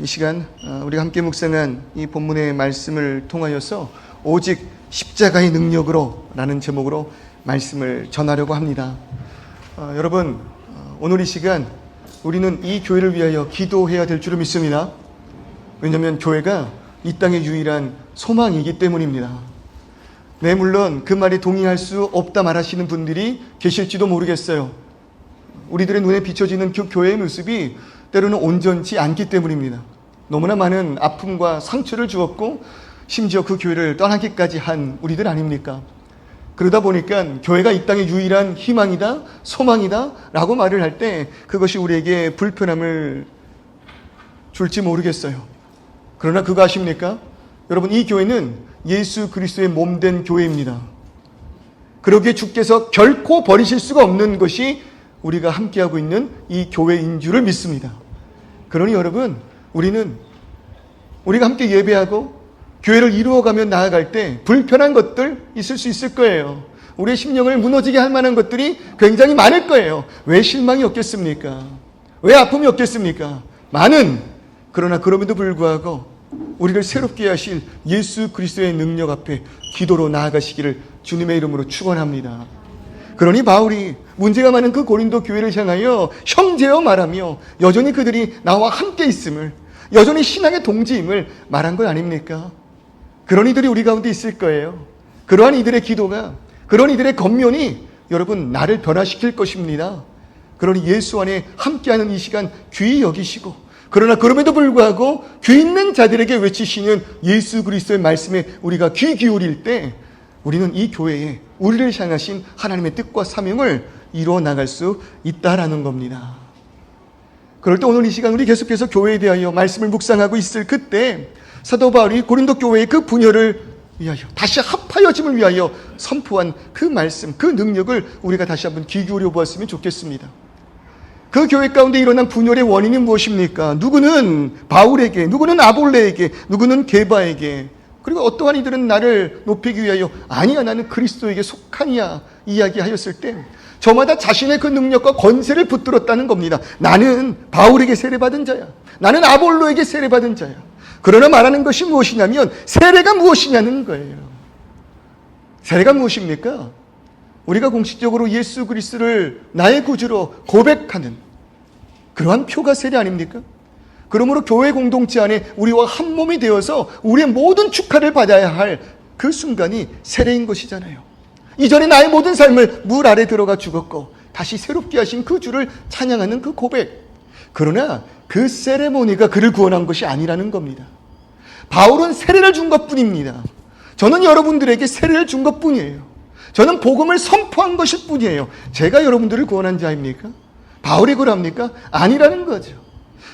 이 시간 우리가 함께 묵상한 이 본문의 말씀을 통하여서 오직 십자가의 능력으로 라는 제목으로 말씀을 전하려고 합니다. 여러분, 오늘 이 시간 우리는 이 교회를 위하여 기도해야 될 줄을 믿습니다. 왜냐하면 교회가 이 땅의 유일한 소망이기 때문입니다. 네, 물론 그 말에 동의할 수 없다 말하시는 분들이 계실지도 모르겠어요. 우리들의 눈에 비춰지는 그 교회의 모습이 때로는 온전치 않기 때문입니다. 너무나 많은 아픔과 상처를 주었고 심지어 그 교회를 떠나기까지 한 우리들 아닙니까? 그러다 보니까 교회가 이 땅의 유일한 희망이다, 소망이다 라고 말을 할 때 그것이 우리에게 불편함을 줄지 모르겠어요. 그러나 그거 아십니까? 여러분, 이 교회는 예수 그리스도의 몸된 교회입니다. 그러기에 주께서 결코 버리실 수가 없는 것이 우리가 함께하고 있는 이 교회인 줄을 믿습니다. 그러니 여러분, 우리가 함께 예배하고 교회를 이루어가며 나아갈 때 불편한 것들 있을 수 있을 거예요. 우리의 심령을 무너지게 할 만한 것들이 굉장히 많을 거예요. 왜 실망이 없겠습니까? 왜 아픔이 없겠습니까? 그러나 그럼에도 불구하고 우리를 새롭게 하실 예수 그리스도의 능력 앞에 기도로 나아가시기를 주님의 이름으로 축원합니다. 그러니 바울이 문제가 많은 그 고린도 교회를 향하여 형제여 말하며 여전히 그들이 나와 함께 있음을, 여전히 신앙의 동지임을 말한 것 아닙니까? 그런 이들이 우리 가운데 있을 거예요. 그러한 이들의 기도가, 그런 이들의 겉면이 여러분 나를 변화시킬 것입니다. 그러니 예수 안에 함께하는 이 시간 귀히 여기시고, 그러나 그럼에도 불구하고 귀 있는 자들에게 외치시는 예수 그리스도의 말씀에 우리가 귀 기울일 때 우리는 이 교회에 우리를 향하신 하나님의 뜻과 사명을 이루어 나갈 수 있다라는 겁니다. 그럴 때 오늘 이 시간 우리 계속해서 교회에 대하여 말씀을 묵상하고 있을 그때 사도 바울이 고린도 교회의 그 분열을 위하여, 다시 합하여짐을 위하여 선포한 그 말씀, 그 능력을 우리가 다시 한번 귀 기울여 보았으면 좋겠습니다. 그 교회 가운데 일어난 분열의 원인이 무엇입니까? 누구는 바울에게, 누구는 아볼레에게, 누구는 게바에게, 그리고 어떠한 이들은 나를 높이기 위하여 아니야 나는 그리스도에게 속하니야 이야기하였을 때 저마다 자신의 그 능력과 권세를 붙들었다는 겁니다. 나는 바울에게 세례받은 자야. 나는 아볼로에게 세례받은 자야. 그러나 말하는 것이 무엇이냐면 세례가 무엇이냐는 거예요. 세례가 무엇입니까? 우리가 공식적으로 예수 그리스도를 나의 구주로 고백하는 그러한 표가 세례 아닙니까? 그러므로 교회 공동체 안에 우리와 한 몸이 되어서 우리의 모든 축하를 받아야 할 그 순간이 세례인 것이잖아요. 이전에 나의 모든 삶을 물 아래 들어가 죽었고 다시 새롭게 하신 그 주를 찬양하는 그 고백. 그러나 그 세레모니가 그를 구원한 것이 아니라는 겁니다. 바울은 세례를 준 것뿐입니다. 저는 여러분들에게 세례를 준 것뿐이에요. 저는 복음을 선포한 것일 뿐이에요. 제가 여러분들을 구원한 자입니까? 바울이 그럽니까? 아니라는 거죠.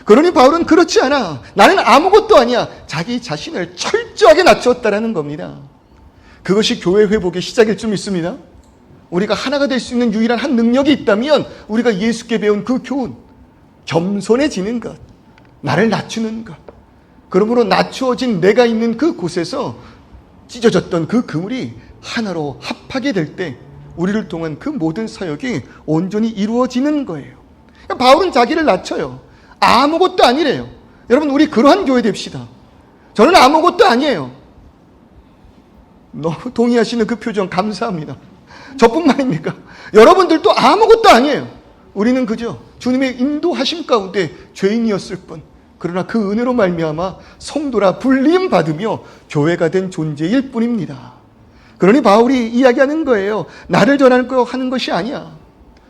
그러니 바울은 그렇지 않아. 나는 아무것도 아니야. 자기 자신을 철저하게 낮추었다라는 겁니다. 그것이 교회 회복의 시작일 줄 믿습니다. 우리가 하나가 될 수 있는 유일한 한 능력이 있다면 우리가 예수께 배운 그 교훈, 겸손해지는 것, 나를 낮추는 것. 그러므로 낮추어진 내가 있는 그 곳에서 찢어졌던 그 그물이 하나로 합하게 될 때 우리를 통한 그 모든 사역이 온전히 이루어지는 거예요. 바울은 자기를 낮춰요. 아무것도 아니래요. 여러분, 우리 그러한 교회 됩시다. 저는 아무것도 아니에요. 너무 동의하시는 그 표정 감사합니다. 저뿐만입니까? 여러분들도 아무것도 아니에요. 우리는 그저 주님의 인도하심 가운데 죄인이었을 뿐, 그러나 그 은혜로 말미암아 성도라 불림 받으며 교회가 된 존재일 뿐입니다. 그러니 바울이 이야기하는 거예요. 나를 전하고 하는 것이 아니야.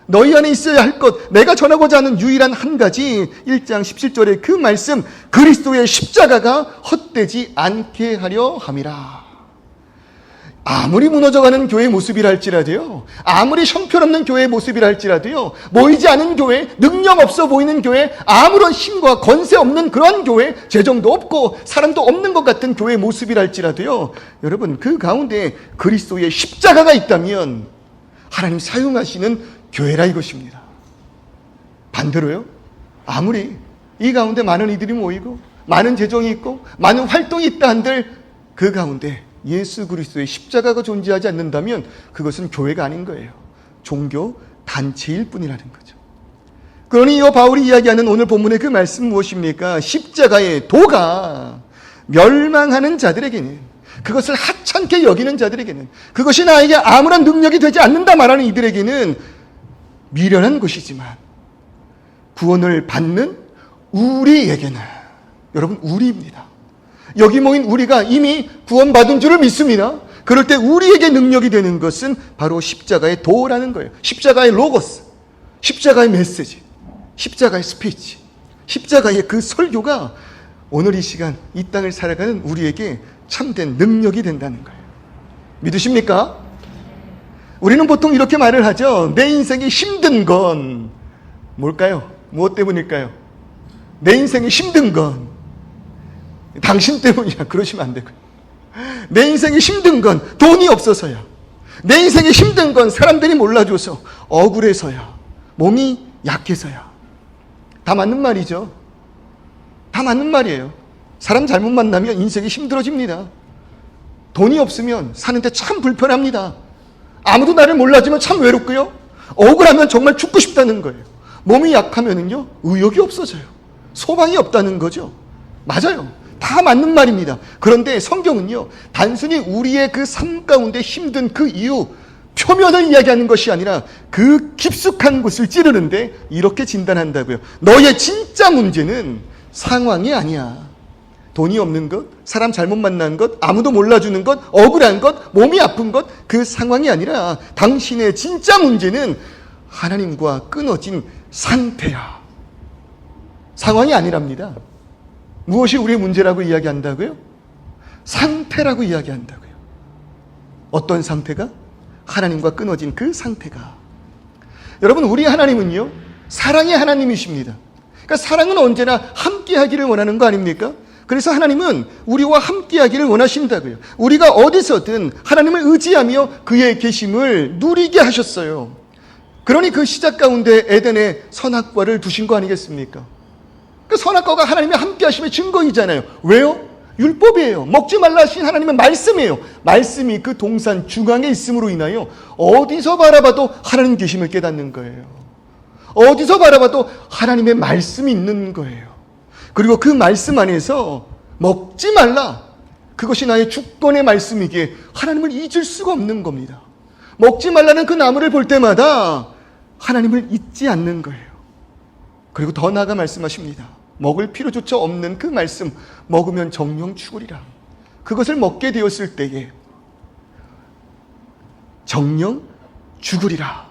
너희 안에 있어야 할 것, 내가 전하고자 하는 유일한 한 가지, 1장 17절의 그 말씀, 그리스도의 십자가가 헛되지 않게 하려 함이라. 아무리 무너져가는 교회의 모습이라 할지라도요, 아무리 형편없는 교회의 모습이라 할지라도요, 모이지 않은 교회, 능력 없어 보이는 교회, 아무런 힘과 권세 없는 그런 교회, 재정도 없고 사람도 없는 것 같은 교회의 모습이라 할지라도요, 여러분 그 가운데 그리스도의 십자가가 있다면 하나님 사용하시는 교회라 이것입니다. 반대로요, 아무리 이 가운데 많은 이들이 모이고 많은 재정이 있고 많은 활동이 있다 한들 그 가운데 예수 그리스도의 십자가가 존재하지 않는다면 그것은 교회가 아닌 거예요. 종교 단체일 뿐이라는 거죠. 그러니 이 바울이 이야기하는 오늘 본문의 그 말씀 무엇입니까? 십자가의 도가 멸망하는 자들에게는, 그것을 하찮게 여기는 자들에게는, 그것이 나에게 아무런 능력이 되지 않는다 말하는 이들에게는 미련한 것이지만, 구원을 받는 우리에게는, 여러분 우리입니다. 여기 모인 우리가 이미 구원받은 줄을 믿습니다. 그럴 때 우리에게 능력이 되는 것은 바로 십자가의 도라는 거예요. 십자가의 로고스, 십자가의 메시지, 십자가의 스피치, 십자가의 그 설교가 오늘 이 시간 이 땅을 살아가는 우리에게 참된 능력이 된다는 거예요. 믿으십니까? 우리는 보통 이렇게 말을 하죠. 내 인생이 힘든 건 뭘까요? 무엇 때문일까요? 내 인생이 힘든 건 당신 때문이야. 그러시면 안 되고요. 내 인생이 힘든 건 돈이 없어서야. 내 인생이 힘든 건 사람들이 몰라줘서, 억울해서야, 몸이 약해서야. 다 맞는 말이죠. 다 맞는 말이에요. 사람 잘못 만나면 인생이 힘들어집니다. 돈이 없으면 사는데 참 불편합니다. 아무도 나를 몰라주면 참 외롭고요. 억울하면 정말 죽고 싶다는 거예요. 몸이 약하면은요, 의욕이 없어져요. 소망이 없다는 거죠. 맞아요. 다 맞는 말입니다. 그런데 성경은요, 단순히 우리의 그 삶 가운데 힘든 그 이유, 표면을 이야기하는 것이 아니라 그 깊숙한 곳을 찌르는데 이렇게 진단한다고요. 너의 진짜 문제는 상황이 아니야. 돈이 없는 것, 사람 잘못 만난 것, 아무도 몰라주는 것, 억울한 것, 몸이 아픈 것, 그 상황이 아니라 당신의 진짜 문제는 하나님과 끊어진 상태야. 상황이 아니랍니다. 무엇이 우리의 문제라고 이야기한다고요? 상태라고 이야기한다고요. 어떤 상태가? 하나님과 끊어진 그 상태가. 여러분, 우리 하나님은요, 사랑의 하나님이십니다. 그러니까 사랑은 언제나 함께하기를 원하는 거 아닙니까? 그래서 하나님은 우리와 함께하기를 원하신다고요. 우리가 어디서든 하나님을 의지하며 그의 계심을 누리게 하셨어요. 그러니 그 시작 가운데 에덴에 선악과를 두신 거 아니겠습니까? 그 선악과가 하나님의 함께하심의 증거이잖아요. 왜요? 율법이에요. 먹지 말라 하신 하나님의 말씀이에요. 말씀이 그 동산 중앙에 있음으로 인하여 어디서 바라봐도 하나님 계심을 깨닫는 거예요. 어디서 바라봐도 하나님의 말씀이 있는 거예요. 그리고 그 말씀 안에서 먹지 말라, 그것이 나의 주권의 말씀이기에 하나님을 잊을 수가 없는 겁니다. 먹지 말라는 그 나무를 볼 때마다 하나님을 잊지 않는 거예요. 그리고 더 나아가 말씀하십니다. 먹을 필요조차 없는 그 말씀, 먹으면 정령 죽으리라. 그것을 먹게 되었을 때에 정령 죽으리라.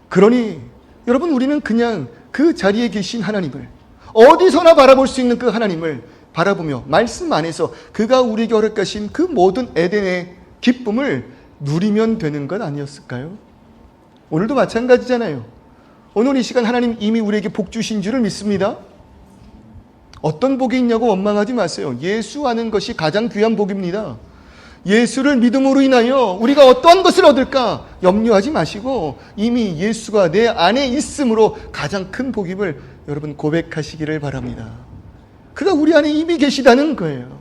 그러니 여러분, 우리는 그냥 그 자리에 계신 하나님을, 어디서나 바라볼 수 있는 그 하나님을 바라보며 말씀 안에서 그가 우리에게 허락하신 그 모든 에덴의 기쁨을 누리면 되는 것 아니었을까요? 오늘도 마찬가지잖아요. 오늘 이 시간 하나님 이미 우리에게 복 주신 줄을 믿습니다. 어떤 복이 있냐고 원망하지 마세요. 예수 아는 것이 가장 귀한 복입니다. 예수를 믿음으로 인하여 우리가 어떠한 것을 얻을까 염려하지 마시고 이미 예수가 내 안에 있음으로 가장 큰 복임을 여러분 고백하시기를 바랍니다. 그가 우리 안에 이미 계시다는 거예요.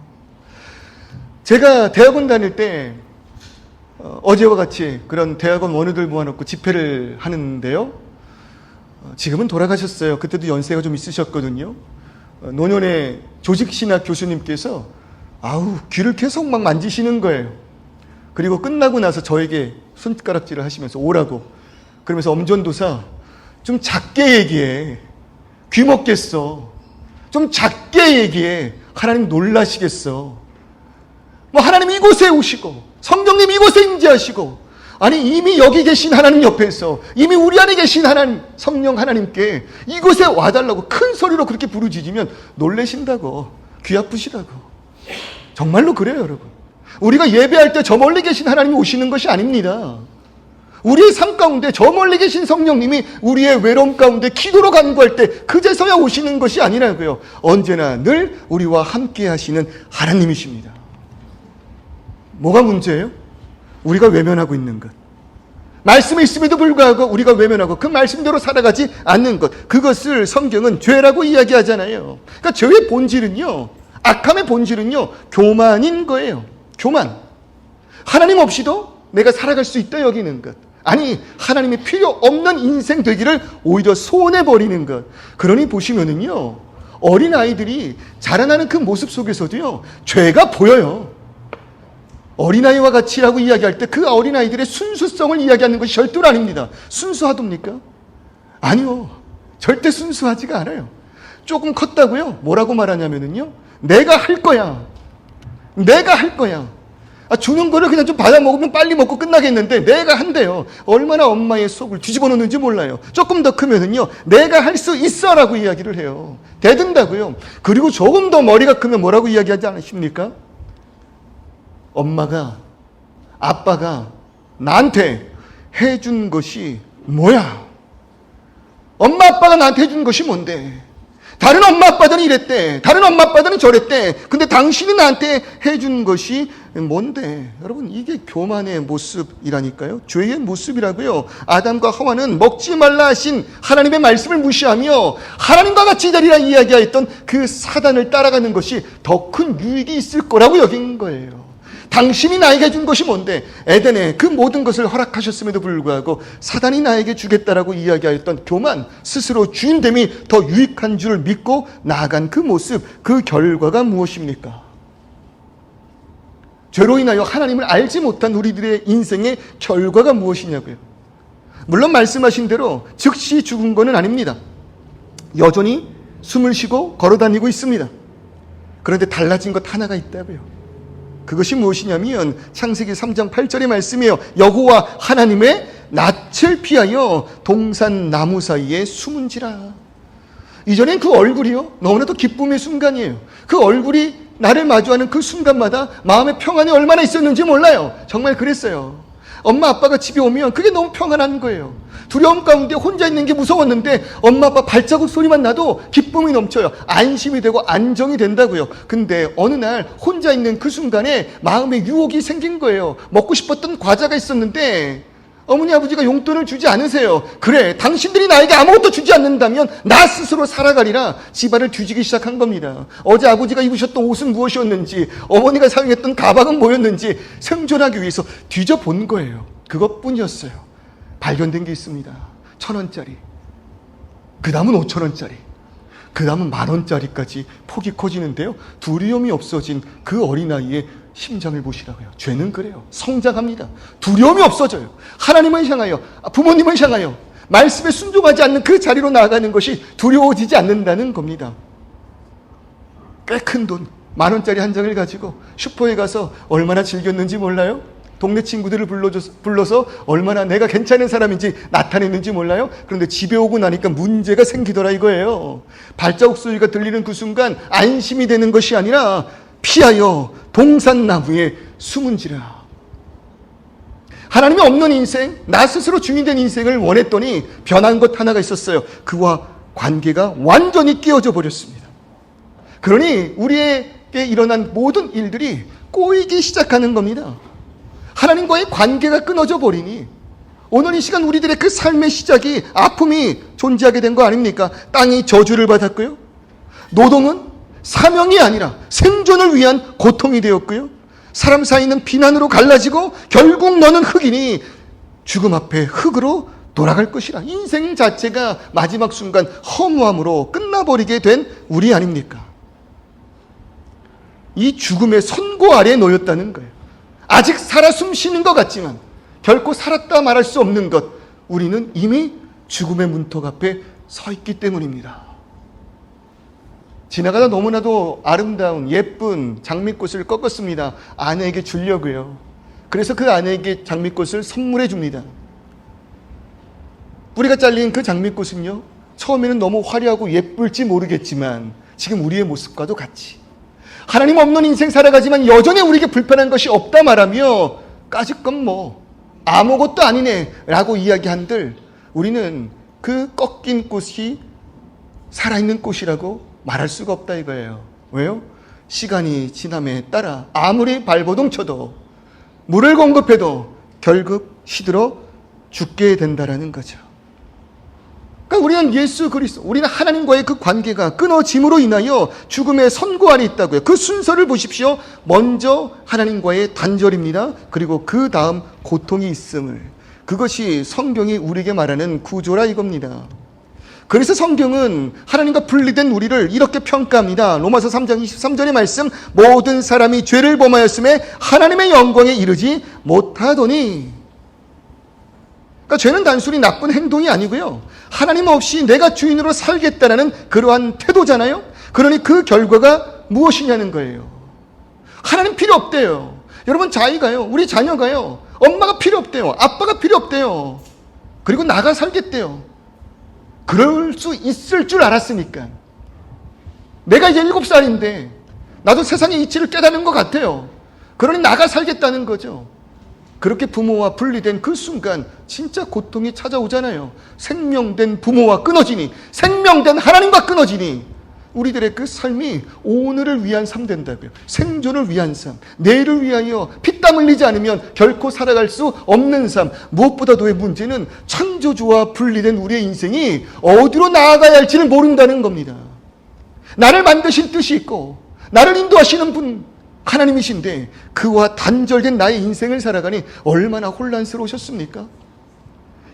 제가 대학원 다닐 때 어제와 같이 그런 대학원 원우들 모아놓고 집회를 하는데요. 지금은 돌아가셨어요. 그때도 연세가 좀 있으셨거든요. 노년의 조직신학 교수님께서 귀를 계속 막 만지시는 거예요. 그리고 끝나고 나서 저에게 손가락질을 하시면서 오라고. 그러면서 엄전도사, 좀 작게 얘기해. 귀 먹겠어. 좀 작게 얘기해. 하나님 놀라시겠어. 하나님 이곳에 오시고 성령님 이곳에 임재하시고, 아니 이미 여기 계신 하나님 옆에서 이미 우리 안에 계신 하나님, 성령 하나님께 이곳에 와달라고 큰 소리로 그렇게 부르짖으면 놀라신다고, 귀 아프시다고. 정말로 그래요, 여러분. 우리가 예배할 때 저 멀리 계신 하나님이 오시는 것이 아닙니다. 우리의 삶 가운데 저 멀리 계신 성령님이 우리의 외로움 가운데 기도로 간구할 때 그제서야 오시는 것이 아니라고요. 언제나 늘 우리와 함께 하시는 하나님이십니다. 뭐가 문제예요? 우리가 외면하고 있는 것. 말씀이 있음에도 불구하고 우리가 외면하고 그 말씀대로 살아가지 않는 것. 그것을 성경은 죄라고 이야기하잖아요. 그러니까 죄의 본질은요, 악함의 본질은요, 교만인 거예요. 교만. 하나님 없이도 내가 살아갈 수 있다 여기는 것. 아니, 하나님이 필요 없는 인생 되기를 오히려 소원해버리는 것. 그러니 보시면은요, 어린아이들이 자라나는 그 모습 속에서도요, 죄가 보여요. 어린아이와 같이라고 이야기할 때 그 어린아이들의 순수성을 이야기하는 것이 절대로 아닙니다. 순수하답니까? 아니요. 절대 순수하지가 않아요. 조금 컸다고요? 뭐라고 말하냐면요, 내가 할 거야. 내가 할 거야. 주는 거를 그냥 좀 받아 먹으면 빨리 먹고 끝나겠는데 내가 한대요. 얼마나 엄마의 속을 뒤집어 놓는지 몰라요. 조금 더 크면은요, 내가 할 수 있어라고 이야기를 해요. 대든다고요. 그리고 조금 더 머리가 크면 뭐라고 이야기하지 않으십니까? 엄마가, 아빠가 나한테 해준 것이 뭐야? 엄마 아빠가 나한테 해준 것이 뭔데? 다른 엄마 아빠들은 이랬대. 다른 엄마 아빠들은 저랬대. 근데 당신이 나한테 해준 것이 뭔데? 여러분, 이게 교만의 모습이라니까요. 죄의 모습이라고요. 아담과 하와는 먹지 말라 하신 하나님의 말씀을 무시하며 하나님과 같이 되리라 이야기하였던 그 사단을 따라가는 것이 더 큰 유익이 있을 거라고 여긴 거예요. 당신이 나에게 준 것이 뭔데? 에덴에 그 모든 것을 허락하셨음에도 불구하고 사단이 나에게 주겠다라고 이야기하였던 교만, 스스로 주인됨이 더 유익한 줄을 믿고 나아간 그 모습, 그 결과가 무엇입니까? 죄로 인하여 하나님을 알지 못한 우리들의 인생의 결과가 무엇이냐고요. 물론 말씀하신 대로 즉시 죽은 것은 아닙니다. 여전히 숨을 쉬고 걸어다니고 있습니다. 그런데 달라진 것 하나가 있다고요. 그것이 무엇이냐면 창세기 3장 8절의 말씀이에요. 여호와 하나님의 낯을 피하여 동산 나무 사이에 숨은지라. 이전엔 그 얼굴이요, 너무나도 기쁨의 순간이에요. 그 얼굴이 나를 마주하는 그 순간마다 마음의 평안이 얼마나 있었는지 몰라요. 정말 그랬어요. 엄마 아빠가 집에 오면 그게 너무 평안한 거예요. 두려움 가운데 혼자 있는 게 무서웠는데 엄마 아빠 발자국 소리만 나도 기쁨이 넘쳐요. 안심이 되고 안정이 된다고요. 근데 어느 날 혼자 있는 그 순간에 마음에 유혹이 생긴 거예요. 먹고 싶었던 과자가 있었는데 어머니 아버지가 용돈을 주지 않으세요. 그래, 당신들이 나에게 아무것도 주지 않는다면 나 스스로 살아가리라 집안을 뒤지기 시작한 겁니다. 어제 아버지가 입으셨던 옷은 무엇이었는지, 어머니가 사용했던 가방은 뭐였는지 생존하기 위해서 뒤져본 거예요. 그것뿐이었어요. 발견된 게 있습니다. 1,000원짜리, 그 다음은 5,000원짜리, 그 다음은 10,000원짜리까지 폭이 커지는데요, 두려움이 없어진 그 어린아이의 심장을 보시라고요. 죄는 그래요. 성장합니다. 두려움이 없어져요. 하나님을 향하여, 부모님을 향하여 말씀에 순종하지 않는 그 자리로 나아가는 것이 두려워지지 않는다는 겁니다. 꽤 큰 돈, 10,000원짜리 한 장을 가지고 슈퍼에 가서 얼마나 즐겼는지 몰라요? 동네 친구들을 불러서 얼마나 내가 괜찮은 사람인지 나타냈는지 몰라요? 그런데 집에 오고 나니까 문제가 생기더라 이거예요. 발자국 소리가 들리는 그 순간 안심이 되는 것이 아니라 피하여 동산나무에 숨은지라. 하나님이 없는 인생, 나 스스로 주인된 인생을 원했더니 변한 것 하나가 있었어요. 그와 관계가 완전히 깨어져 버렸습니다. 그러니 우리에게 일어난 모든 일들이 꼬이기 시작하는 겁니다. 하나님과의 관계가 끊어져 버리니 오늘 이 시간 우리들의 그 삶의 시작이 아픔이 존재하게 된 거 아닙니까? 땅이 저주를 받았고요, 노동은 사명이 아니라 생존을 위한 고통이 되었고요, 사람 사이는 비난으로 갈라지고 결국 너는 흑이니 죽음 앞에 흑으로 돌아갈 것이라. 인생 자체가 마지막 순간 허무함으로 끝나버리게 된 우리 아닙니까? 이 죽음의 선고 아래에 놓였다는 거예요. 아직 살아 숨쉬는 것 같지만 결코 살았다 말할 수 없는 것, 우리는 이미 죽음의 문턱 앞에 서 있기 때문입니다. 지나가다 너무나도 아름다운 예쁜 장미꽃을 꺾었습니다. 아내에게 주려고요. 그래서 그 아내에게 장미꽃을 선물해 줍니다. 뿌리가 잘린 그 장미꽃은요, 처음에는 너무 화려하고 예쁠지 모르겠지만 지금 우리의 모습과도 같이 하나님 없는 인생 살아가지만 여전히 우리에게 불편한 것이 없다 말하며 까짓 건 뭐 아무것도 아니네 라고 이야기한들, 우리는 그 꺾인 꽃이 살아있는 꽃이라고 말할 수가 없다 이거예요. 왜요? 시간이 지남에 따라 아무리 발버둥 쳐도 물을 공급해도 결국 시들어 죽게 된다라는 거죠. 그러니까 우리는 예수 그리스도, 우리는 하나님과의 그 관계가 끊어짐으로 인하여 죽음의 선고 아래 있다고요. 그 순서를 보십시오. 먼저 하나님과의 단절입니다. 그리고 그 다음 고통이 있음을, 그것이 성경이 우리에게 말하는 구조라 이겁니다. 그래서 성경은 하나님과 분리된 우리를 이렇게 평가합니다. 로마서 3장 23절의 말씀, 모든 사람이 죄를 범하였음에 하나님의 영광에 이르지 못하더니. 그러니까 죄는 단순히 나쁜 행동이 아니고요, 하나님 없이 내가 주인으로 살겠다라는 그러한 태도잖아요. 그러니 그 결과가 무엇이냐는 거예요. 하나님 필요 없대요. 여러분, 자기가요, 우리 자녀가요, 엄마가 필요 없대요. 아빠가 필요 없대요. 그리고 나가 살겠대요. 그럴 수 있을 줄 알았으니까. 내가 이제 7살인데 나도 세상의 이치를 깨닫는 것 같아요. 그러니 나가 살겠다는 거죠. 그렇게 부모와 분리된 그 순간 진짜 고통이 찾아오잖아요. 생명된 부모와 끊어지니, 생명된 하나님과 끊어지니 우리들의 그 삶이 오늘을 위한 삶 된다고요. 생존을 위한 삶, 내일을 위하여 피땀 흘리지 않으면 결코 살아갈 수 없는 삶. 무엇보다도의 문제는 창조주와 분리된 우리의 인생이 어디로 나아가야 할지를 모른다는 겁니다. 나를 만드신 뜻이 있고 나를 인도하시는 분 하나님이신데 그와 단절된 나의 인생을 살아가니 얼마나 혼란스러우셨습니까?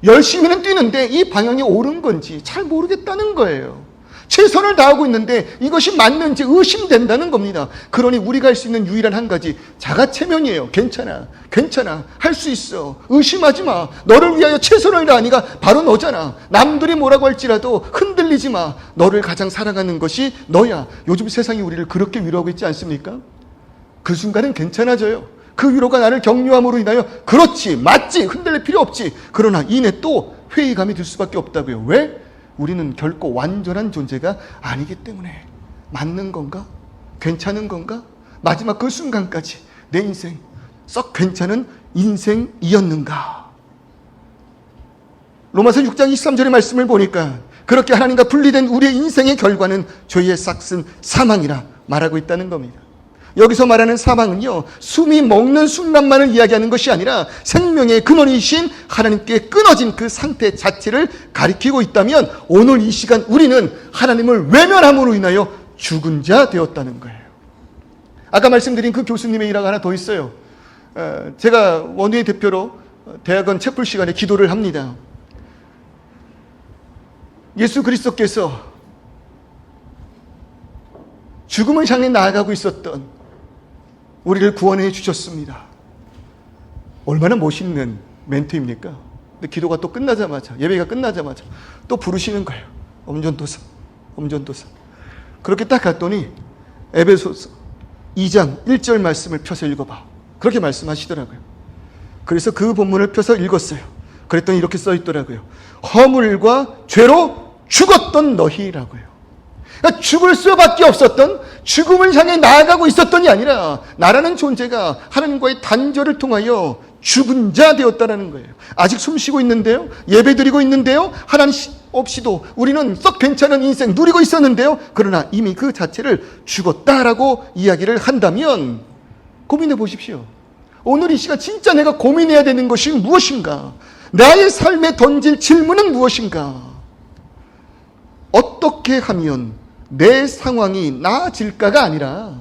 열심히는 뛰는데 이 방향이 옳은 건지 잘 모르겠다는 거예요. 최선을 다하고 있는데 이것이 맞는지 의심된다는 겁니다. 그러니 우리가 할 수 있는 유일한 한 가지, 자가체면이에요. 괜찮아, 할 수 있어, 의심하지 마, 너를 위하여 최선을 다하니가 바로 너잖아. 남들이 뭐라고 할지라도 흔들리지 마, 너를 가장 사랑하는 것이 너야. 요즘 세상이 우리를 그렇게 위로하고 있지 않습니까? 그 순간은 괜찮아져요. 그 위로가 나를 격려함으로 인하여 그렇지, 맞지, 흔들릴 필요 없지. 그러나 이내 또 회의감이 들 수밖에 없다고요. 왜? 우리는 결코 완전한 존재가 아니기 때문에. 맞는 건가? 괜찮은 건가? 마지막 그 순간까지 내 인생 썩 괜찮은 인생이었는가? 로마서 6장 23절의 말씀을 보니까 그렇게 하나님과 분리된 우리의 인생의 결과는 죄의 싹슨 사망이라 말하고 있다는 겁니다. 여기서 말하는 사망은요, 숨이 먹는 순간만을 이야기하는 것이 아니라 생명의 근원이신 하나님께 끊어진 그 상태 자체를 가리키고 있다면 오늘 이 시간 우리는 하나님을 외면함으로 인하여 죽은 자 되었다는 거예요. 아까 말씀드린 그 교수님의 일화가 하나 더 있어요. 제가 원우의 대표로 대학원 채플 시간에 기도를 합니다. 예수 그리스도께서 죽음을 향해 나아가고 있었던 우리를 구원해 주셨습니다. 얼마나 멋있는 멘트입니까? 근데 기도가 또 끝나자마자, 예배가 끝나자마자 또 부르시는 거예요. 엄전도사. 그렇게 딱 갔더니 에베소서 2장 1절 말씀을 펴서 읽어봐. 그렇게 말씀하시더라고요. 그래서 그 본문을 펴서 읽었어요. 그랬더니 이렇게 써 있더라고요. 허물과 죄로 죽었던 너희라고요. 그러니까 죽을 수밖에 없었던, 죽음을 향해 나아가고 있었던이 아니라 나라는 존재가 하나님과의 단절을 통하여 죽은 자 되었다는 거예요. 아직 숨쉬고 있는데요, 예배드리고 있는데요, 하나님 없이도 우리는 썩 괜찮은 인생 누리고 있었는데요, 그러나 이미 그 자체를 죽었다라고 이야기를 한다면 고민해 보십시오. 오늘 이 시간 진짜 내가 고민해야 되는 것이 무엇인가? 나의 삶에 던질 질문은 무엇인가? 어떻게 하면 내 상황이 나아질까가 아니라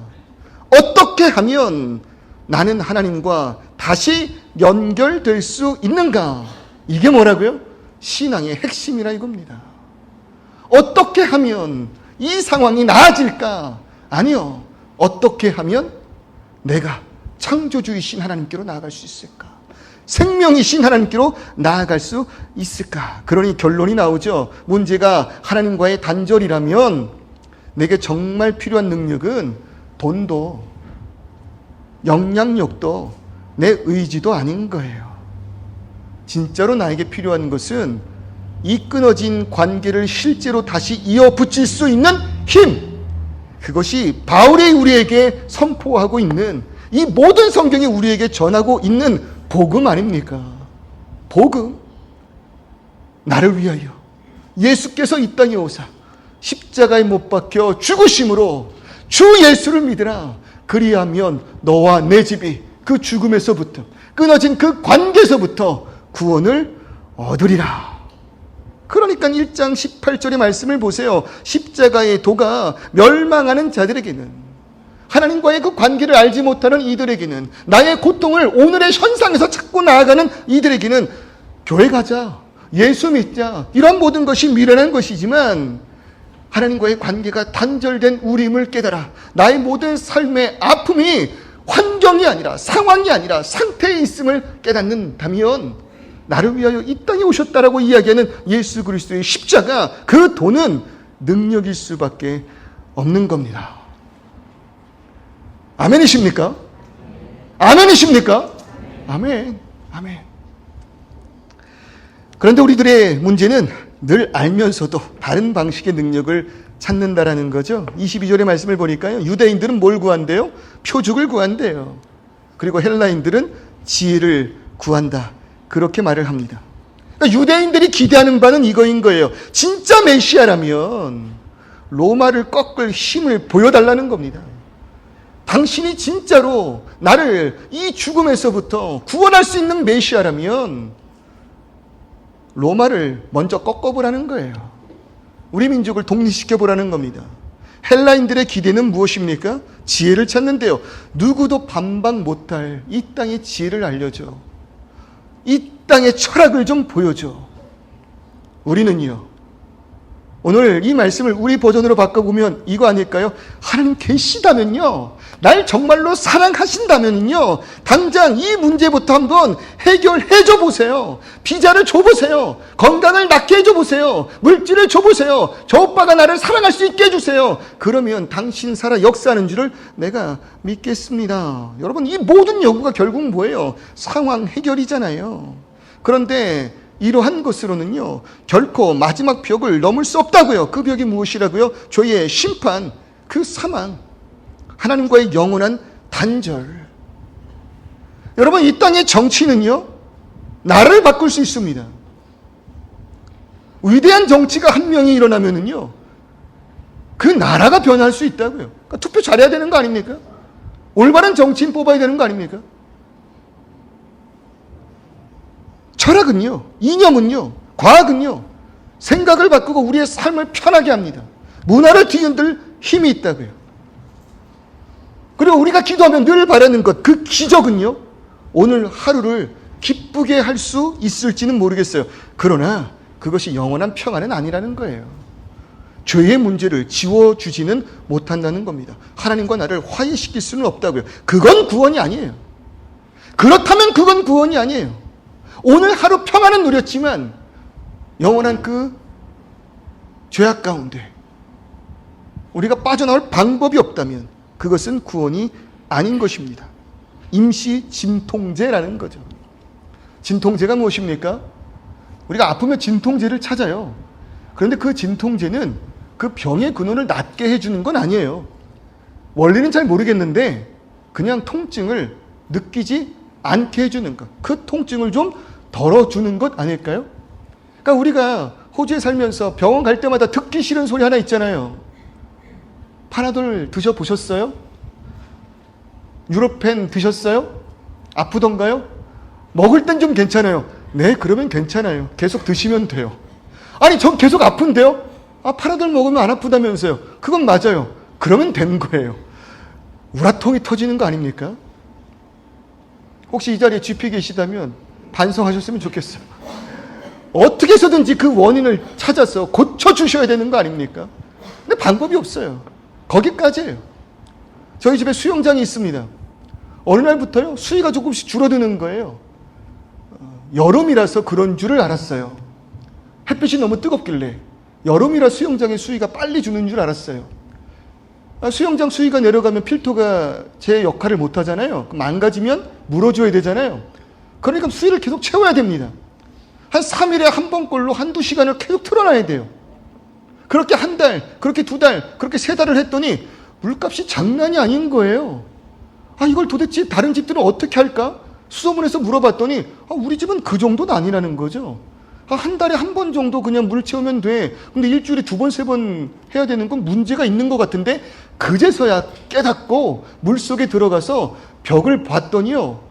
어떻게 하면 나는 하나님과 다시 연결될 수 있는가? 이게 뭐라고요? 신앙의 핵심이라 이겁니다. 어떻게 하면 이 상황이 나아질까? 아니요. 어떻게 하면 내가 창조주이신 하나님께로 나아갈 수 있을까? 생명이신 하나님께로 나아갈 수 있을까? 그러니 결론이 나오죠. 문제가 하나님과의 단절이라면 내게 정말 필요한 능력은 돈도 영향력도 내 의지도 아닌 거예요. 진짜로 나에게 필요한 것은 이 끊어진 관계를 실제로 다시 이어붙일 수 있는 힘, 그것이 바울이 우리에게 선포하고 있는, 이 모든 성경이 우리에게 전하고 있는 복음 아닙니까? 복음. 나를 위하여 예수께서 이 땅에 오사 십자가에 못 박혀 죽으심으로 주 예수를 믿으라. 그리하면 너와 내 집이 그 죽음에서부터, 끊어진 그 관계에서부터 구원을 얻으리라. 그러니까 1장 18절의 말씀을 보세요. 십자가의 도가 멸망하는 자들에게는, 하나님과의 그 관계를 알지 못하는 이들에게는, 나의 고통을 오늘의 현상에서 찾고 나아가는 이들에게는 교회 가자, 예수 믿자, 이런 모든 것이 미련한 것이지만 하나님과의 관계가 단절된 우리임을 깨달아 나의 모든 삶의 아픔이 환경이 아니라 상황이 아니라 상태에 있음을 깨닫는다면 나를 위하여 이 땅에 오셨다라고 이야기하는 예수 그리스도의 십자가, 그 도는 능력일 수밖에 없는 겁니다. 아멘이십니까? 아멘이십니까? 아멘. 아멘. 그런데 우리들의 문제는 늘 알면서도 다른 방식의 능력을 찾는다라는 거죠. 22절의 말씀을 보니까요, 유대인들은 뭘 구한대요? 표적을 구한대요. 그리고 헬라인들은 지혜를 구한다, 그렇게 말을 합니다. 그러니까 유대인들이 기대하는 바는 이거인 거예요. 진짜 메시아라면 로마를 꺾을 힘을 보여달라는 겁니다. 당신이 진짜로 나를 이 죽음에서부터 구원할 수 있는 메시아라면 로마를 먼저 꺾어보라는 거예요. 우리 민족을 독립시켜보라는 겁니다. 헬라인들의 기대는 무엇입니까? 지혜를 찾는데요. 누구도 반박 못할 이 땅의 지혜를 알려줘. 이 땅의 철학을 좀 보여줘. 우리는요, 오늘 이 말씀을 우리 버전으로 바꿔보면 이거 아닐까요? 하나님 계시다면요, 날 정말로 사랑하신다면요, 당장 이 문제부터 한번 해결해줘 보세요. 비자를 줘보세요. 건강을 낫게 해줘 보세요. 물질을 줘보세요. 저 오빠가 나를 사랑할 수 있게 해주세요. 그러면 당신 살아 역사하는 줄을 내가 믿겠습니다. 여러분, 이 모든 요구가 결국 뭐예요? 상황 해결이잖아요. 그런데 이러한 것으로는요, 결코 마지막 벽을 넘을 수 없다고요. 그 벽이 무엇이라고요? 죄의 심판, 그 사망, 하나님과의 영원한 단절. 여러분, 이 땅의 정치는요, 나라를 바꿀 수 있습니다. 위대한 정치가 한 명이 일어나면은요, 그 나라가 변할 수 있다고요. 그러니까 투표 잘해야 되는 거 아닙니까? 올바른 정치인 뽑아야 되는 거 아닙니까? 철학은요, 이념은요, 과학은요, 생각을 바꾸고 우리의 삶을 편하게 합니다. 문화를 뒤흔들 힘이 있다고요. 그리고 우리가 기도하면 늘 바라는 것, 그 기적은요, 오늘 하루를 기쁘게 할 수 있을지는 모르겠어요. 그러나 그것이 영원한 평안은 아니라는 거예요. 죄의 문제를 지워주지는 못한다는 겁니다. 하나님과 나를 화해시킬 수는 없다고요. 그건 구원이 아니에요. 그렇다면 그건 구원이 아니에요. 오늘 하루 평안은 누렸지만 영원한 그 죄악 가운데 우리가 빠져나올 방법이 없다면 그것은 구원이 아닌 것입니다. 임시 진통제라는 거죠. 진통제가 무엇입니까? 우리가 아프면 진통제를 찾아요. 그런데 그 진통제는 그 병의 근원을 낫게 해주는 건 아니에요. 원리는 잘 모르겠는데 그냥 통증을 느끼지 않게 해주는 것, 그 통증을 좀 덜어주는 것 아닐까요? 그러니까 우리가 호주에 살면서 병원 갈 때마다 듣기 싫은 소리 하나 있잖아요. 파나돌 드셔보셨어요? 유로펜 드셨어요? 아프던가요? 먹을 땐 좀 괜찮아요. 네, 그러면 괜찮아요. 계속 드시면 돼요. 아니, 전 계속 아픈데요? 아, 파나돌 먹으면 안 아프다면서요. 그건 맞아요. 그러면 된 거예요. 우라통이 터지는 거 아닙니까? 혹시 이 자리에 GP 계시다면 반성하셨으면 좋겠어요. 어떻게 해서든지 그 원인을 찾아서 고쳐주셔야 되는 거 아닙니까? 근데 방법이 없어요. 거기까지예요. 저희 집에 수영장이 있습니다. 어느 날부터요, 수위가 조금씩 줄어드는 거예요. 여름이라서 그런 줄을 알았어요. 햇빛이 너무 뜨겁길래 여름이라 수영장의 수위가 빨리 주는 줄 알았어요. 수영장 수위가 내려가면 필터가 제 역할을 못하잖아요. 망가지면 물어줘야 되잖아요. 그러니까 수위를 계속 채워야 됩니다. 한 3일에 한 번꼴로 한두 시간을 계속 틀어놔야 돼요. 그렇게 한 달, 그렇게 두 달, 그렇게 세 달을 했더니 물값이 장난이 아닌 거예요. 아, 이걸 도대체 다른 집들은 어떻게 할까? 수소문에서 물어봤더니 우리 집은 그 정도는 아니라는 거죠. 한 달에 한 번 정도 그냥 물 채우면 돼. 근데 일주일에 두 번, 세 번 해야 되는 건 문제가 있는 것 같은데, 그제서야 깨닫고 물속에 들어가서 벽을 봤더니요,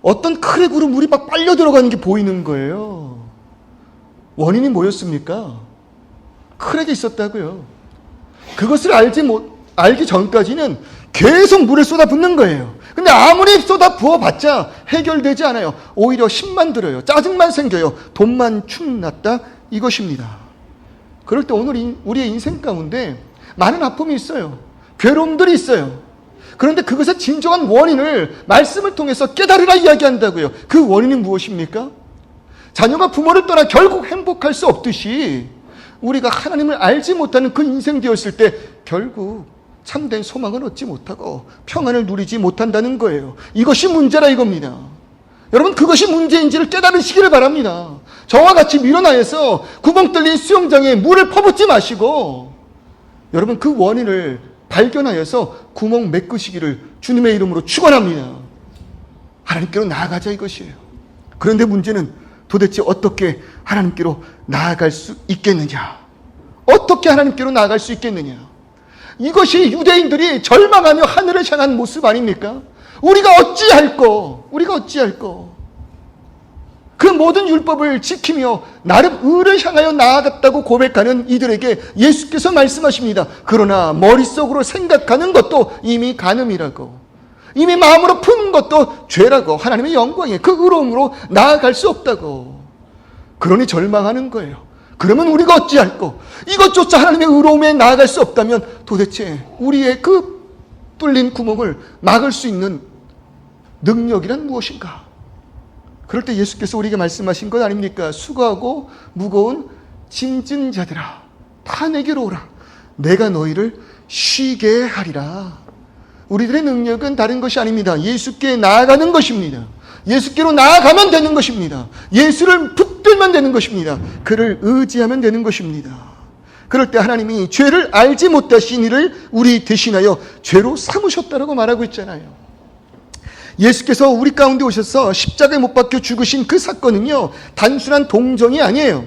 어떤 크랙으로 물이 막 빨려 들어가는 게 보이는 거예요. 원인이 뭐였습니까? 크랙이 있었다고요. 그것을 알기 전까지는 계속 물을 쏟아붓는 거예요. 근데 아무리 쏟아 부어봤자 해결되지 않아요. 오히려 힘만 들어요. 짜증만 생겨요. 돈만 축났다 이것입니다. 그럴 때 오늘 우리의 인생 가운데 많은 아픔이 있어요. 괴로움들이 있어요. 그런데 그것의 진정한 원인을 말씀을 통해서 깨달으라 이야기한다고요. 그 원인이 무엇입니까? 자녀가 부모를 떠나 결국 행복할 수 없듯이 우리가 하나님을 알지 못하는 그 인생 되었을 때 결국 참된 소망을 얻지 못하고 평안을 누리지 못한다는 거예요. 이것이 문제라 이겁니다. 여러분, 그것이 문제인지를 깨달으시기를 바랍니다. 저와 같이 밀어나에서 구멍 뚫린 수영장에 물을 퍼붓지 마시고 여러분, 그 원인을 발견하여서 구멍 메꾸시기를 주님의 이름으로 축원합니다. 하나님께로 나아가자 이것이에요. 그런데 문제는 도대체 어떻게 하나님께로 나아갈 수 있겠느냐? 어떻게 하나님께로 나아갈 수 있겠느냐? 이것이 유대인들이 절망하며 하늘을 향한 모습 아닙니까? 우리가 어찌할꼬? 그 모든 율법을 지키며 나름 의를 향하여 나아갔다고 고백하는 이들에게 예수께서 말씀하십니다. 그러나 머릿속으로 생각하는 것도 이미 간음이라고, 이미 마음으로 푸는 것도 죄라고, 하나님의 영광에 그 의로움으로 나아갈 수 없다고. 그러니 절망하는 거예요. 그러면 우리가 어찌할꼬? 이것조차 하나님의 의로움에 나아갈 수 없다면 도대체 우리의 그 뚫린 구멍을 막을 수 있는 능력이란 무엇인가? 그럴 때 예수께서 우리에게 말씀하신 것 아닙니까? 수고하고 무거운 짐진 자들아, 다 내게로 오라. 내가 너희를 쉬게 하리라. 우리들의 능력은 다른 것이 아닙니다. 예수께 나아가는 것입니다. 예수께로 나아가면 되는 것입니다. 예수를 붙들면 되는 것입니다. 그를 의지하면 되는 것입니다. 그럴 때 하나님이 죄를 알지 못하신 이를 우리 대신하여 죄로 삼으셨다라고 말하고 있잖아요. 예수께서 우리 가운데 오셔서 십자가에 못 박혀 죽으신 그 사건은요, 단순한 동정이 아니에요.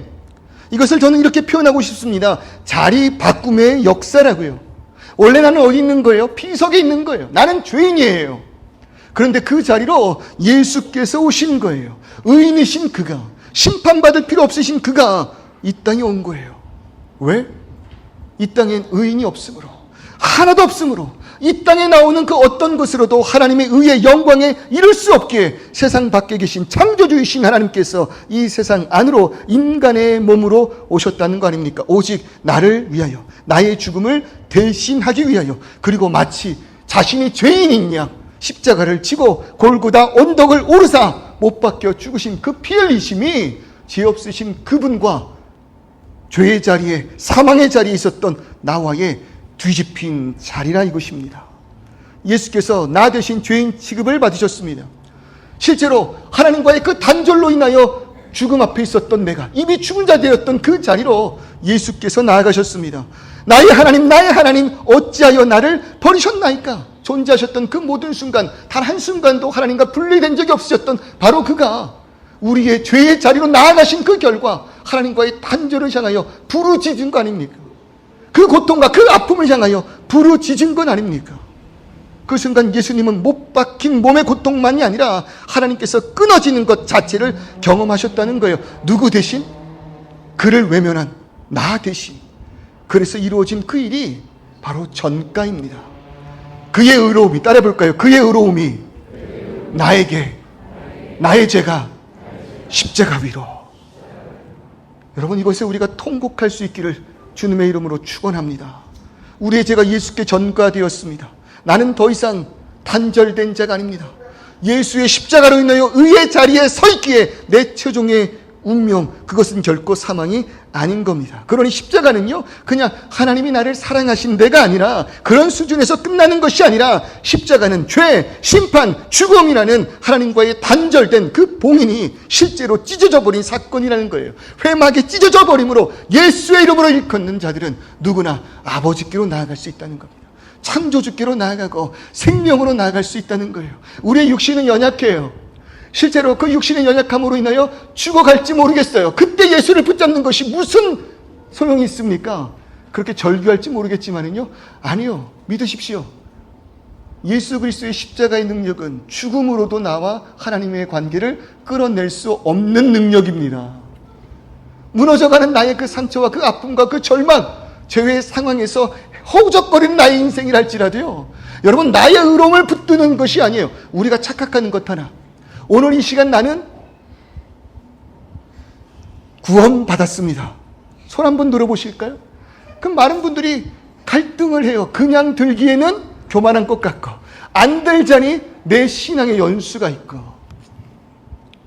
이것을 저는 이렇게 표현하고 싶습니다. 자리 바꿈의 역사라고요. 원래 나는 어디 있는 거예요? 피석에 있는 거예요. 나는 죄인이에요. 그런데 그 자리로 예수께서 오신 거예요. 의인이신 그가, 심판받을 필요 없으신 그가 이 땅에 온 거예요. 왜? 이 땅엔 의인이 없으므로, 하나도 없으므로, 이 땅에 나오는 그 어떤 것으로도 하나님의 의의 영광에 이를 수 없기에 세상 밖에 계신 창조주이신 하나님께서 이 세상 안으로 인간의 몸으로 오셨다는 거 아닙니까? 오직 나를 위하여, 나의 죽음을 대신하기 위하여, 그리고 마치 자신이 죄인인 양 십자가를 지고 골고다 언덕을 오르사 못 박혀 죽으신 그 피 흘리심이 죄 없으신 그분과 죄의 자리에, 사망의 자리에 있었던 나와의 뒤집힌 자리라 이것입니다. 예수께서 나 대신 죄인 취급을 받으셨습니다. 실제로 하나님과의 그 단절로 인하여 죽음 앞에 있었던 내가, 이미 죽은 자 되었던 그 자리로 예수께서 나아가셨습니다. 나의 하나님 어찌하여 나를 버리셨나이까? 존재하셨던 그 모든 순간, 단 한순간도 하나님과 분리된 적이 없으셨던 바로 그가 우리의 죄의 자리로 나아가신 그 결과 하나님과의 단절을 향하여 부르짖은 거 아닙니까? 그 고통과 그 아픔을 향하여 부르짖은 건 아닙니까? 그 순간 예수님은 못 박힌 몸의 고통만이 아니라 하나님께서 끊어지는 것 자체를 경험하셨다는 거예요. 누구 대신? 그를 외면한 나 대신. 그래서 이루어진 그 일이 바로 전가입니다. 그의 의로움이, 따라해볼까요? 그의 의로움이 나에게, 나의 죄가 십자가 위로. 여러분, 이것에 우리가 통곡할 수 있기를 주님의 이름으로 축원합니다. 우리의 죄가 예수께 전가되었습니다. 나는 더 이상 단절된 자가 아닙니다. 예수의 십자가로 인하여 의의 자리에 서 있기에 내 최종의 운명, 그것은 결코 사망이 아닌 겁니다. 그러니 십자가는요, 그냥 하나님이 나를 사랑하신 데가 아니라 그런 수준에서 끝나는 것이 아니라 십자가는 죄, 심판, 죽음이라는 하나님과의 단절된 그 봉인이 실제로 찢어져 버린 사건이라는 거예요. 회막에 찢어져 버림으로 예수의 이름으로 일컫는 자들은 누구나 아버지께로 나아갈 수 있다는 겁니다. 창조주께로 나아가고 생명으로 나아갈 수 있다는 거예요. 우리의 육신은 연약해요. 실제로 그 육신의 연약함으로 인하여 죽어갈지 모르겠어요. 그때 예수를 붙잡는 것이 무슨 소용이 있습니까? 그렇게 절규할지 모르겠지만은요, 아니요, 믿으십시오. 예수 그리스도의 십자가의 능력은 죽음으로도 나와 하나님의 관계를 끌어낼 수 없는 능력입니다. 무너져가는 나의 그 상처와 그 아픔과 그 절망, 죄의 상황에서 허우적거리는 나의 인생이랄지라도요, 여러분, 나의 의로움을 붙드는 것이 아니에요. 우리가 착각하는 것 하나. 오늘 이 시간 나는 구원받았습니다. 손 한번 들어보실까요? 그럼 많은 분들이 갈등을 해요. 그냥 들기에는 교만한 것 같고, 안 들자니 내 신앙의 연수가 있고.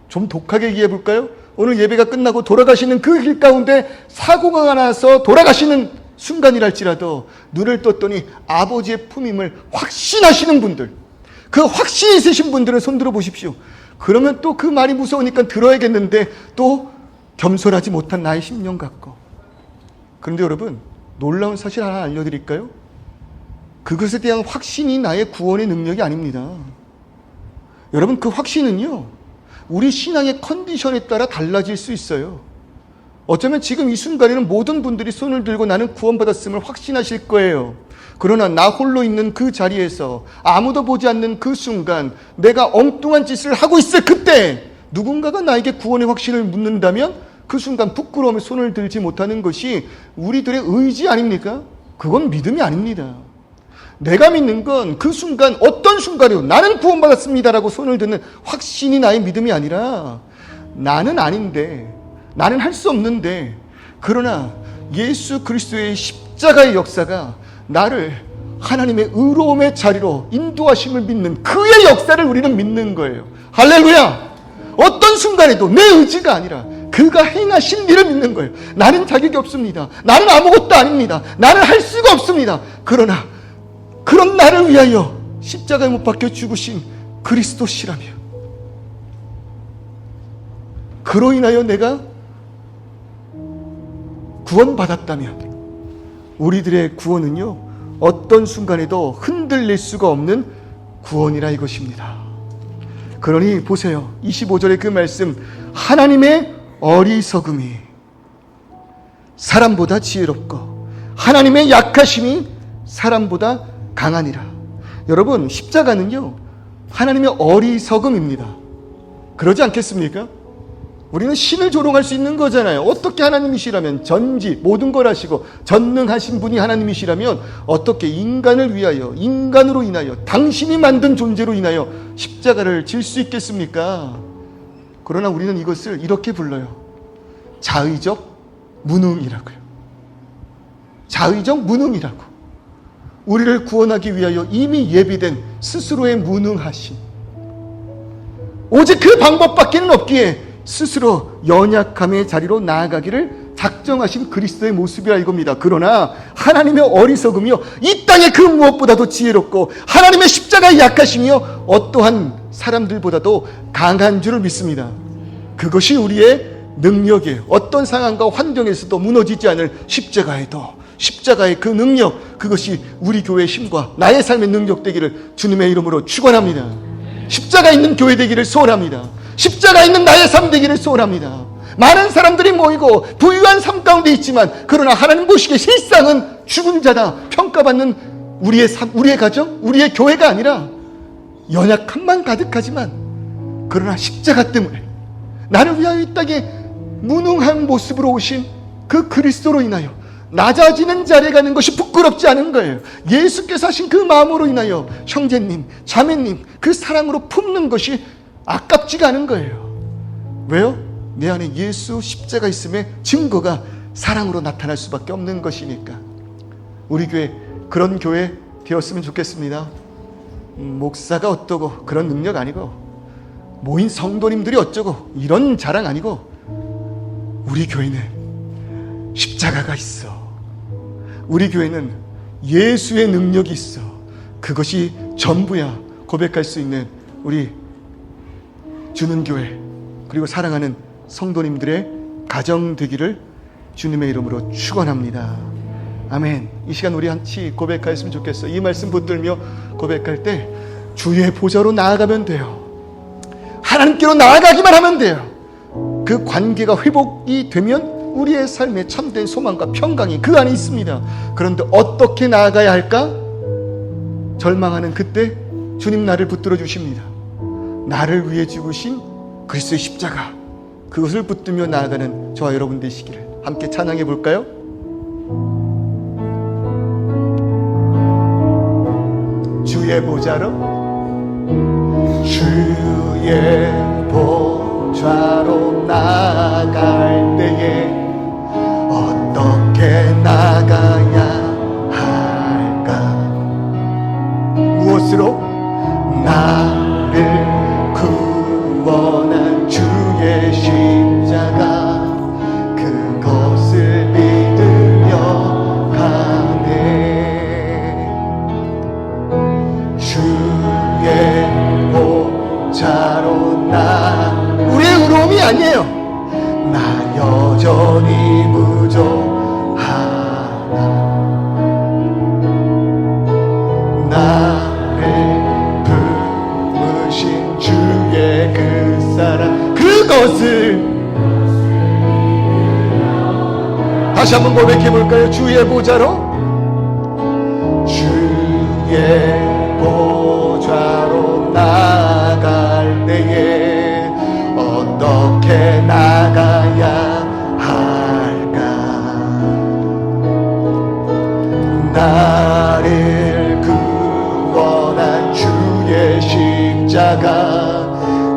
좀 독하게 얘기해 볼까요? 오늘 예배가 끝나고 돌아가시는 그 길 가운데 사고가 나서 돌아가시는 순간이랄지라도 눈을 떴더니 아버지의 품임을 확신하시는 분들, 그 확신이 있으신 분들은 손 들어 보십시오. 그러면 또 그 말이 무서우니까 들어야겠는데 또 겸손하지 못한 나의 심령 같고. 그런데 여러분, 놀라운 사실 하나 알려드릴까요? 그것에 대한 확신이 나의 구원의 능력이 아닙니다. 여러분, 그 확신은요, 우리 신앙의 컨디션에 따라 달라질 수 있어요. 어쩌면 지금 이 순간에는 모든 분들이 손을 들고 나는 구원받았음을 확신하실 거예요. 그러나 나 홀로 있는 그 자리에서 아무도 보지 않는 그 순간, 내가 엉뚱한 짓을 하고 있을 그때 누군가가 나에게 구원의 확신을 묻는다면 그 순간 부끄러움에 손을 들지 못하는 것이 우리들의 의지 아닙니까? 그건 믿음이 아닙니다. 내가 믿는 건 그 순간, 어떤 순간이요, 나는 구원받았습니다라고 손을 드는 확신이 나의 믿음이 아니라, 나는 아닌데, 나는 할 수 없는데, 그러나 예수 그리스도의 십자가의 역사가 나를 하나님의 의로움의 자리로 인도하심을 믿는 그의 역사를 우리는 믿는 거예요. 할렐루야! 어떤 순간에도 내 의지가 아니라 그가 행하신 일을 믿는 거예요. 나는 자격이 없습니다. 나는 아무것도 아닙니다. 나는 할 수가 없습니다. 그러나 그런 나를 위하여 십자가에 못 박혀 죽으신 그리스도시라며, 그로 인하여 내가 구원받았다면 우리들의 구원은요, 어떤 순간에도 흔들릴 수가 없는 구원이라 이것입니다. 그러니 보세요, 25절의 그 말씀, 하나님의 어리석음이 사람보다 지혜롭고 하나님의 약하심이 사람보다 강하니라. 여러분, 십자가는요, 하나님의 어리석음입니다. 그러지 않겠습니까? 우리는 신을 조롱할 수 있는 거잖아요. 어떻게 하나님이시라면, 전지 모든 걸 하시고 전능하신 분이 하나님이시라면 어떻게 인간을 위하여, 인간으로 인하여, 당신이 만든 존재로 인하여 십자가를 질 수 있겠습니까? 그러나 우리는 이것을 이렇게 불러요. 자의적 무능이라고요. 자의적 무능이라고. 우리를 구원하기 위하여 이미 예비된 스스로의 무능하심, 오직 그 방법밖에는 없기에 스스로 연약함의 자리로 나아가기를 작정하신 그리스도의 모습이라 이겁니다. 그러나 하나님의 어리석음이요, 이 땅의 그 무엇보다도 지혜롭고 하나님의 십자가의 약하심이요, 어떠한 사람들보다도 강한 줄을 믿습니다. 그것이 우리의 능력이에요. 어떤 상황과 환경에서도 무너지지 않을 십자가의 그 능력, 그것이 우리 교회의 힘과 나의 삶의 능력 되기를 주님의 이름으로 축원합니다. 십자가 있는 교회 되기를 소원합니다. 십자가 있는 나의 삶 되기를 소원합니다. 많은 사람들이 모이고 부유한 삶 가운데 있지만, 그러나 하나님 보시기에 실상은 죽은 자다 평가받는 우리의 삶, 우리의 가정, 우리의 교회가 아니라 연약함만 가득하지만, 그러나 십자가 때문에 나를 위하여 이 땅에 무능한 모습으로 오신 그 그리스도로 인하여 낮아지는 자리에 가는 것이 부끄럽지 않은 거예요. 예수께서 하신 그 마음으로 인하여 형제님, 자매님, 그 사랑으로 품는 것이 아깝지가 않은 거예요. 왜요? 내 안에 예수 십자가 있음의 증거가 사랑으로 나타날 수밖에 없는 것이니까. 우리 교회 그런 교회 되었으면 좋겠습니다. 목사가 어떠고 그런 능력 아니고, 모인 성도님들이 어쩌고 이런 자랑 아니고, 우리 교회는 십자가가 있어. 우리 교회는 예수의 능력이 있어. 그것이 전부야 고백할 수 있는 우리 주는 교회, 그리고 사랑하는 성도님들의 가정 되기를 주님의 이름으로 축원합니다. 아멘. 이 시간 우리 같이 고백하였으면 좋겠어요. 이 말씀 붙들며 고백할 때 주의 보좌로 나아가면 돼요. 하나님께로 나아가기만 하면 돼요. 그 관계가 회복이 되면 우리의 삶에 참된 소망과 평강이 그 안에 있습니다. 그런데 어떻게 나아가야 할까? 절망하는 그때 주님 나를 붙들어 주십니다. 나를 위해 죽으신 그리스도의 십자가, 그것을 붙들며 나아가는 저와 여러분 되시기를 함께 찬양해 볼까요? 주의 주의 보좌로, 주의 보좌로 나갈 때에 어떻게 나가야 할까? 무엇으로? 나를 구원한 주의 십자가, 그것을 믿으며 가네. 주의 보좌로 우리의 의로움이 아니에요. 나 여전히 부족하다. 나를 부으신 주의 그 사랑, 그것을 다시 한번 고백해 볼까요? 주의 보좌로, 주의 보좌로 나갈 때에 어떻게 나가야 할까? 나를 구원한 주의 십자가,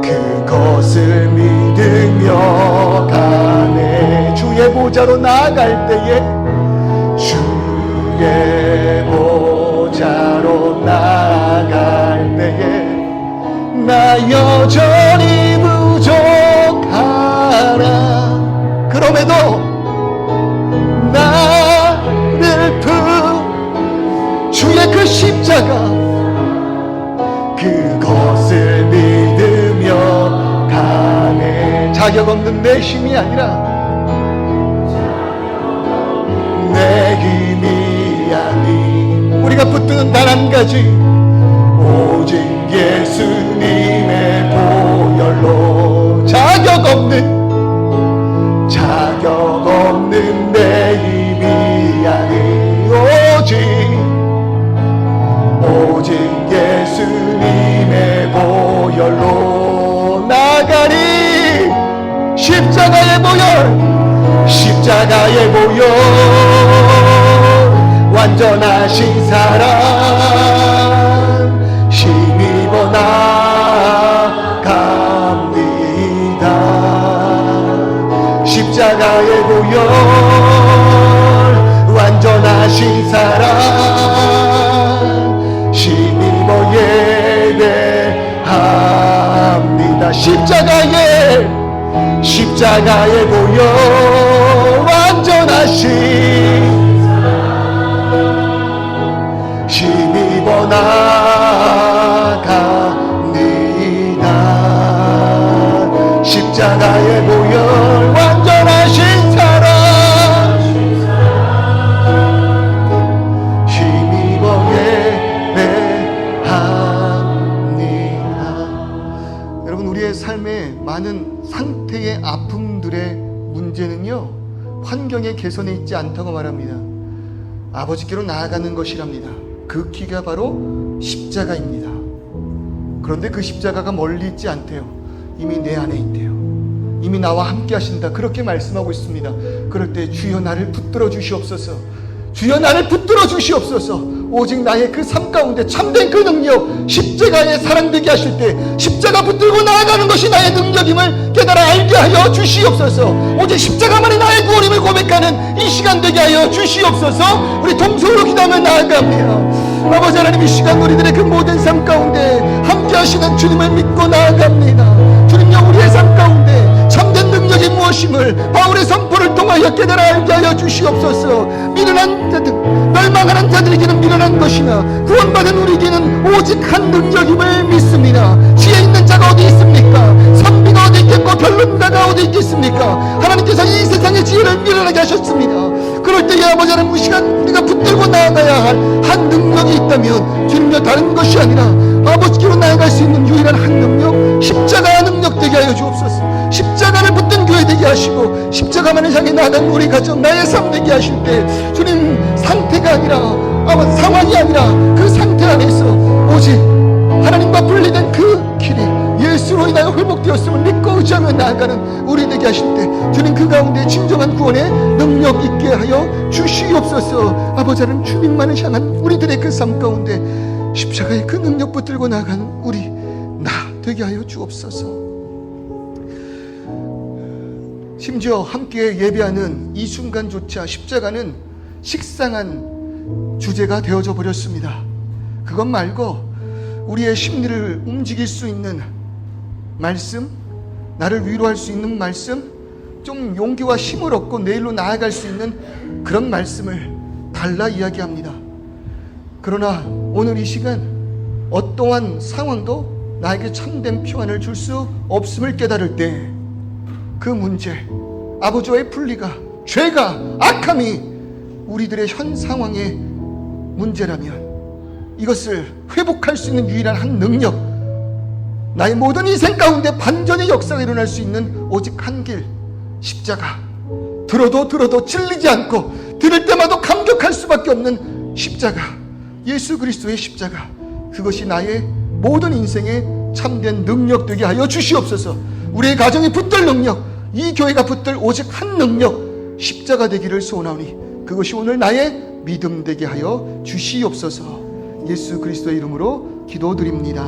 그것을 믿으며 가네. 주의 보좌로 나아갈 때에, 주의 보좌로 나아갈 때에 나 여전히 부족하라. 그럼에도 나를 주의 그 십자가, 그것을 믿으며 가네. 자격 없는 내 힘이 아니라, 내 힘이 아닌, 우리가 붙드는 단 한 가지, 오직 예수님의 보혈로. 자격 없는 내 힘이 아닌, 오직 예수님의 보혈로 나가리. 십자가의 보혈, 완전하신 사랑 힘입어 나갑니다. 십자가의 보혈, 완전하신 사랑 힘입어 예배합니다. 십자가의 보혈, 완전하신 힘입어 나갑니다. 십자가의 보혈, 완전하신 사랑 힘입어 예배합니다. 여러분, 우리의 삶에 많은 상태의 아픔들의 문제는요, 환경의 개선에 있지 않다고 말합니다. 아버지께로 나아가는 것이랍니다. 그 키가 바로 십자가입니다. 그런데 그 십자가가 멀리 있지 않대요. 이미 내 안에 있대요. 이미 나와 함께 하신다, 그렇게 말씀하고 있습니다. 그럴 때 주여 나를 붙들어 주시옵소서, 주여 나를 붙들어 주시옵소서. 오직 나의 그 삶 가운데 참된 그 능력, 십자가의 사랑 되게 하실 때, 십자가 붙들고 나아가는 것이 나의 능력임을 깨달아 알게 하여 주시옵소서. 오직 십자가만이 나의 구원임을 고백하는 이 시간 되게 하여 주시옵소서. 우리 동서로 기도하며 나아갑니다. 아버지 하나님, 이 시간 우리들의 그 모든 삶 가운데 함께 하시는 주님을 믿고 나아갑니다. 주님여, 우리의 삶 가운데 참된 능력이 무엇임을 바울의 선포를 통하여 깨달아 알게 하여 주시옵소서. 미련한 자들, 멸망하는 자들에게는 미련한 것이나 구원받은 우리에게는 오직 한 능력임을 믿습니다. 지혜 있는 자가 어디 있습니까? 선비가 어디 있겠고 변론가가 어디 있겠습니까? 하나님께서 이 세상의 지혜를 미련하게 하셨습니다. 그럴 때에 아버지 하나님, 이 시간 우리가 붙들고 나아가야 할 한 능력이 있다면 주님여, 다른 것이 아니라 아버지께로 나아갈 수 있는 유일한 한 능력, 십자가의 능력 되게 하여 주옵소서. 십자가를 붙든 교회 되게 하시고, 십자가만을 향해 나아간 우리 가정, 나의 삶 되게 하실 때, 주님, 상태가 아니라, 상황이 아니라 그 상태 안에서 오직 하나님과 분리된 그 길이 예수로 인하여 회복되었음을 믿고 의지하며 나아가는 우리 되게 하실 때, 주님, 그 가운데 진정한 구원의 능력 있게 하여 주시옵소서. 아버지 하나님, 주님만을 향한 우리들의 그 삶 가운데 십자가의 그 능력 붙들고 나가는 우리 나 되게 하여 주옵소서. 심지어 함께 예배하는 이 순간조차 십자가는 식상한 주제가 되어져 버렸습니다. 그것 말고 우리의 심리를 움직일 수 있는 말씀, 나를 위로할 수 있는 말씀, 좀 용기와 힘을 얻고 내일로 나아갈 수 있는 그런 말씀을 달라 이야기합니다. 그러나 오늘 이 시간 어떠한 상황도 나에게 참된 평안을 줄 수 없음을 깨달을 때 그 문제, 아버지와의 분리가, 죄가, 악함이 우리들의 현 상황의 문제라면 이것을 회복할 수 있는 유일한 한 능력, 나의 모든 인생 가운데 반전의 역사가 일어날 수 있는 오직 한 길, 십자가. 들어도 질리지 않고 들을 때마다 감격할 수밖에 없는 십자가, 예수 그리스도의 십자가. 그것이 나의 모든 인생의 참된 능력 되게 하여 주시옵소서. 우리의 가정이 붙들 능력, 이 교회가 붙들 오직 한 능력, 십자가 되기를 소원하오니 그것이 오늘 나의 믿음 되게 하여 주시옵소서. 예수 그리스도의 이름으로 기도드립니다.